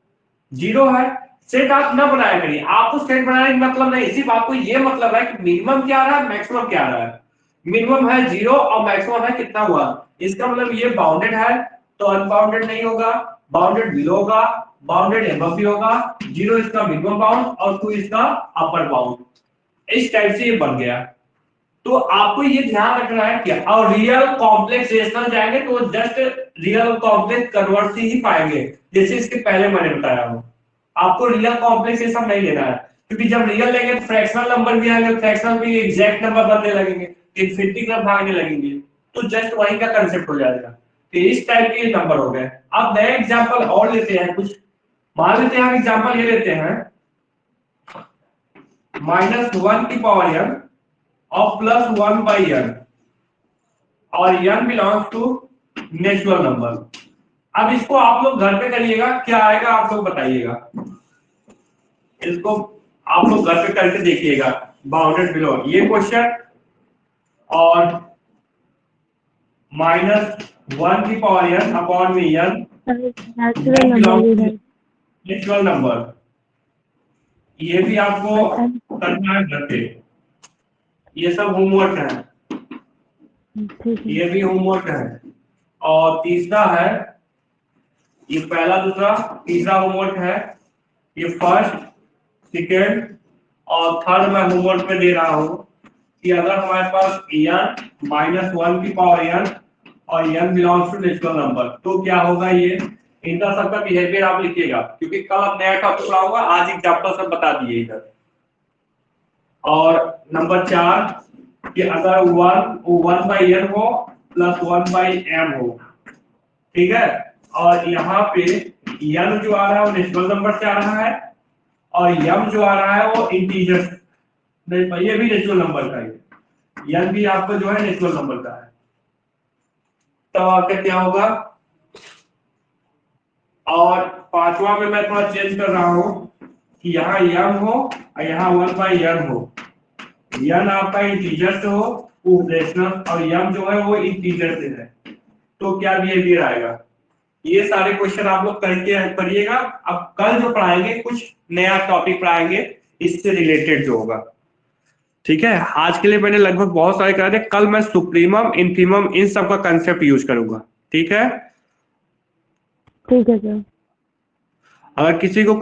0 है। सेट आप ना बनाया करिए, आपको सेट बनाने का मतलब नहीं, सिर्फ आपको ये मतलब है कि मिनिमम क्या आ रहा है, मैक्सिमम क्या आ रहा है। मिनिमम है 0 और मैक्सिमम है कितना हुआ, इसका मतलब ये बाउंडेड है तो अनबाउंडेड नहीं होगा, बाउंडेड बिलो होगा, बाउंडेड एबव भी होगा। 0 इसका मिनिमम बाउंड और 2 इसका अपर बाउंड। इस टाइप से ये बन गया। तो आपको ये ध्यान रखना है क्या, और रियल कॉम्प्लेक्स रेशनल जाएंगे तो जस्ट रियल और कॉम्प्लेक्स कन्वर्ट से ही पाएंगे, जैसे इसके पहले मैंने बताया हूं। आपको रियल कॉम्प्लेक्स ये सब नहीं लेना है, क्योंकि जब रियल लेंगे तो फ्रैक्शनल नंबर भी आएंगे, फ्रैक्शनल भी एग्जैक्ट नंबर बनने लगेंगे, इनफिनिटी की तरफ भागने लगेंगे, तो जस्ट वही का कंसेप्ट हो जाएगा। तो इस टाइप के नंबर हो गए। अब नए एग्जांपल और लेते हैं कुछ, मान लेते हैं एग्जांपल ये लेते हैं -1 की पावर n और +1 by n, और n belongs to natural number. अब इसको आप लोग घर पे करिएगा, क्या आएगा आप लोग बताइएगा। इसको आप लोग घर पे करके देखिएगा, बाउंडेड बिलो ये क्वेश्चन, और -1 की पावर n अपॉन में n नेचुरल नंबर भी है। नेचुरल नंबर, ये भी आपको करना है घर पे, ये सब होमवर्क है, ठीक है। ये भी होमवर्क है। और तीसरा है, ये पहला दूसरा तीसरा होमवर्क है, ये फर्स्ट सेकेंड और थर्ड मैं होमवर्क में दे रहा हूँ कि अगर हमारे पास n -1 की पावर n और n belongs to natural number, तो क्या होगा ये, इनका सबका बिहेवियर आप लिखिएगा, क्योंकि कल आप नया टॉपिक पढ़ाऊंगा, आज एग्जांपल सब बता दिए इधर। और नंबर 4 कि अगर 1/n हो प्लस 1/m हो, ठीक है, और यहाँ पे n जो आ रहा है वो नेचुरल नंबर से आ रहा है, और m जो आ रहा है वो इंटीजर, ये भी नेचुरल नंबर का है, n भी आपका जो है नेचुरल नंबर का है। तब आपका क्या होगा, और पांचवा में मैं थोड़ा चेंज कर रहा हूँ कि यहाँ m हो और यहाँ 1/n हो, n आपका इंटीजर से हो वो रेशनल, और m जो है वो इंटीजर से है, तो क्या बिहेवियर आएगा। ये सारे क्वेश्चन आप लोग करके करिएगा। अब कल जो पढ़ाएंगे कुछ नया टॉपिक पढ़ाएंगे इससे रिलेटेड जो होगा, ठीक है। आज के लिए मैंने लगभग बहुत सारे करा दिए, कल मैं सुप्रीमम इन्फीमम इन सब का कंसेप्ट यूज करूंगा, ठीक है। ठीक है सर। अगर किसी को कुछ